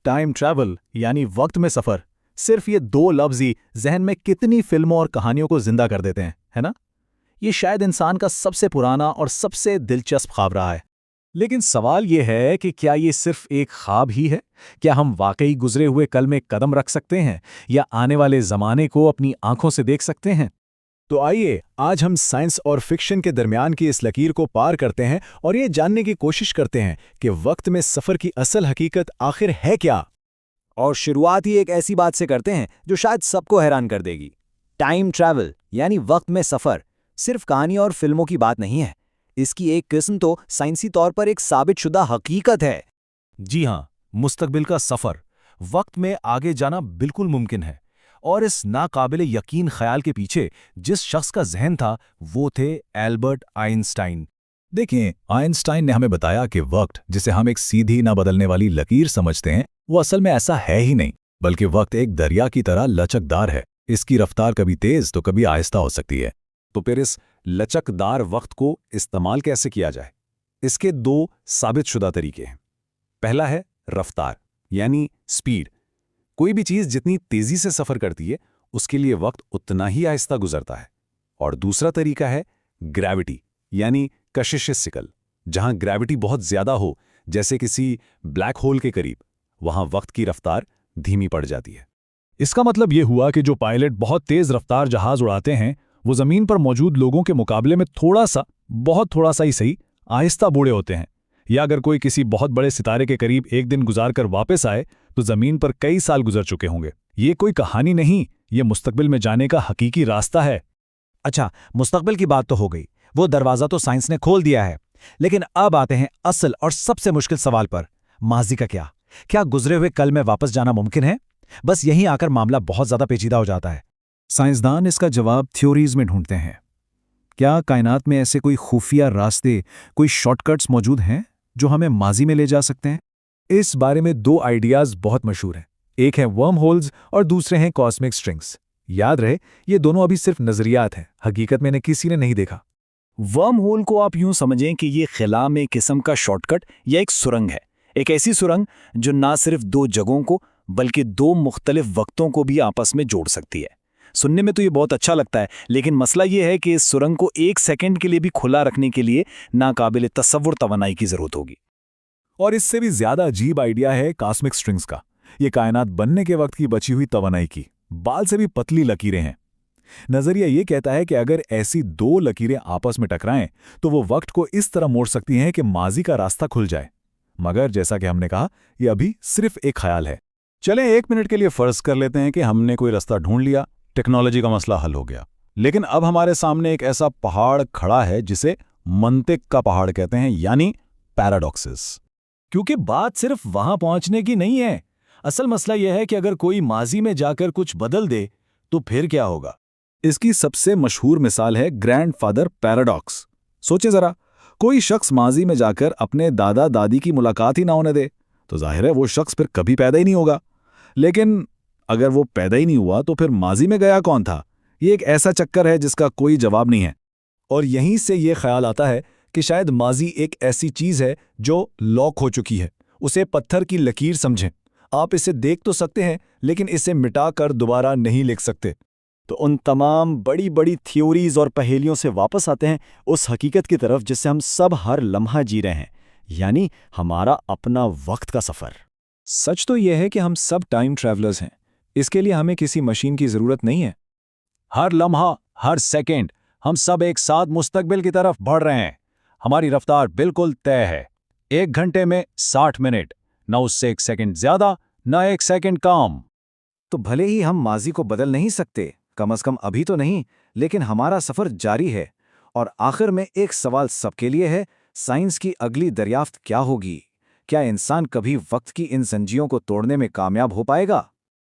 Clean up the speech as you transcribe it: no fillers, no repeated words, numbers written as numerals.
Time travel यानी वक्त में सफर, सिर्फ ये दो लफ्ज ही जहन में कितनी फिल्मों और कहानियों को जिंदा कर देते हैं, है ना? ये शायद इंसान का सबसे पुराना और सबसे दिलचस्प ख्वाब रहा है। लेकिन सवाल यह है कि क्या ये सिर्फ एक ख्वाब ही है? क्या हम वाकई गुजरे हुए कल में कदम रख सकते हैं या आने वाले जमाने को अपनी आंखों से देख सकते हैं? तो आइए आज हम साइंस और फिक्शन के दरमियान की इस लकीर को पार करते हैं और ये जानने की कोशिश करते हैं कि वक्त में सफर की असल हकीकत आखिर है क्या। और शुरुआत ही एक ऐसी बात से करते हैं जो शायद सबको हैरान कर देगी। टाइम ट्रैवल यानी वक्त में सफर सिर्फ कहानी और फिल्मों की बात नहीं है। इसकी एक किस्म तो साइंसी तौर पर एक साबितशुदा हकीकत है। जी हाँ, मुस्तकबिल का सफर, वक्त में आगे जाना बिल्कुल मुमकिन है। और इस नाकाबिले यकीन ख्याल के पीछे जिस शख्स का जहन था वो थे एल्बर्ट आइंस्टाइन। देखिए, आइंस्टाइन ने हमें बताया कि वक्त, जिसे हम एक सीधी ना बदलने वाली लकीर समझते हैं, वो असल में ऐसा है ही नहीं, बल्कि वक्त एक दरिया की तरह लचकदार है। इसकी रफ्तार कभी तेज तो कभी आहिस्ता हो सकती है। तो फिर इस लचकदार वक्त को इस्तेमाल कैसे किया जाए? इसके दो साबितशुदा तरीके हैं। पहला है रफ्तार यानी स्पीड। कोई भी चीज जितनी तेजी से सफर करती है उसके लिए वक्त उतना ही आहिस्ता गुजरता है। और दूसरा तरीका है ग्रेविटी यानी कशिश सिकल। जहां ग्रेविटी बहुत ज्यादा हो, जैसे किसी ब्लैक होल के करीब, वहां वक्त की रफ्तार धीमी पड़ जाती है। इसका मतलब ये हुआ कि जो पायलट बहुत तेज रफ्तार जहाज उड़ाते हैं वो जमीन पर मौजूद लोगों के मुकाबले में थोड़ा सा, बहुत थोड़ा सा ही सही, आहिस्ता बूढ़े होते हैं। या अगर कोई किसी बहुत बड़े सितारे के करीब एक दिन गुजारकर वापस आए तो जमीन पर कई साल गुजर चुके होंगे। ये कोई कहानी नहीं, ये मुस्तकबिल में जाने का हकीकी रास्ता है। अच्छा, मुस्तकबिल की बात तो हो गई, वो दरवाजा तो साइंस ने खोल दिया है। लेकिन अब आते हैं असल और सबसे मुश्किल सवाल पर, माजी का क्या? क्या गुजरे हुए कल में वापस जाना मुमकिन है? बस यहीं आकर मामला बहुत ज्यादा पेचीदा हो जाता है। साइंसदान इसका जवाब थ्योरीज में ढूंढते हैं। क्या कायनात में ऐसे कोई खुफिया रास्ते, कोई शॉर्टकट्स मौजूद हैं जो हमें माजी में ले जा सकते हैं? इस बारे में दो आइडियाज बहुत मशहूर हैं। एक है वर्म होल्स और दूसरे हैं कॉस्मिक स्ट्रिंग्स। याद रहे, ये दोनों अभी सिर्फ नजरियात हैं, हकीकत में इन्हें किसी ने नहीं देखा। वर्म होल को आप यूं समझें कि ये खिला में किस्म का शॉर्टकट या एक सुरंग है। एक ऐसी सुरंग जो ना सिर्फ दो जगहों को बल्कि दो मुख्तलिफ वक्तों को भी आपस में जोड़ सकती है। सुनने में तो ये बहुत अच्छा लगता है, लेकिन मसला ये है कि इस सुरंग को एक सेकंड के लिए भी खुला रखने के लिए नाकाबिले तसव्वुर तवानाई की जरूरत होगी। और इससे भी ज्यादा अजीब आइडिया है कॉस्मिक स्ट्रिंग्स का। ये कायनात बनने के वक्त की बची हुई तवानाई की बाल से भी पतली लकीरें हैं। नजरिया ये कहता है कि अगर ऐसी दो लकीरें आपस में टकराएं तो वो वक्त को इस तरह मोड़ सकती हैं कि माजी का रास्ता खुल जाए। मगर जैसा कि हमने कहा, यह अभी सिर्फ एक ख्याल है। चलें 1 मिनट के लिए फर्ज कर लेते हैं कि हमने कोई रास्ता ढूंढ लिया, टेक्नोलॉजी का मसला हल हो गया। लेकिन अब हमारे सामने एक ऐसा पहाड़ खड़ा है जिसे मंतिक का पहाड़ कहते हैं, यानी पैराडॉक्सेस। क्योंकि बात सिर्फ वहां पहुंचने की नहीं है। असल मसला यह है कि अगर कोई माजी में जाकर कुछ बदल दे तो फिर क्या होगा? इसकी सबसे मशहूर मिसाल है ग्रैंडफादर पैराडॉक्स। सोचे जरा, कोई शख्स माजी में जाकर अपने दादा दादी की मुलाकात ही ना होने दे तो जाहिर है वो शख्स फिर कभी पैदा ही नहीं होगा। लेकिन अगर वो पैदा ही नहीं हुआ तो फिर माजी में गया कौन था? ये एक ऐसा चक्कर है जिसका कोई जवाब नहीं है। और यहीं से ये ख्याल आता है कि शायद माजी एक ऐसी चीज है जो लॉक हो चुकी है। उसे पत्थर की लकीर समझें। आप इसे देख तो सकते हैं, लेकिन इसे मिटाकर दोबारा नहीं लिख सकते। तो उन तमाम बड़ी बड़ी थ्योरीज और पहेलियों से वापस आते हैं उस हकीकत की तरफ जिससे हम सब हर लम्हा जी रहे हैं, यानी हमारा अपना वक्त का सफर। सच तो यह है कि हम सब टाइम ट्रैवलर्स हैं। इसके लिए हमें किसी मशीन की जरूरत नहीं है। हर लम्हा, हर सेकंड हम सब एक साथ मुस्तकबिल की तरफ बढ़ रहे हैं। हमारी रफ्तार बिल्कुल तय है, 1 घंटे में 60 मिनट, न उससे 1 सेकंड ज्यादा, न 1 सेकंड कम। तो भले ही हम माजी को बदल नहीं सकते, कम से कम अभी तो नहीं, लेकिन हमारा सफर जारी है। और आखिर में एक सवाल सबके लिए है, साइंस की अगली दरियाफ्त क्या होगी? क्या इंसान कभी वक्त की इन जंजीरों को तोड़ने में कामयाब हो पाएगा?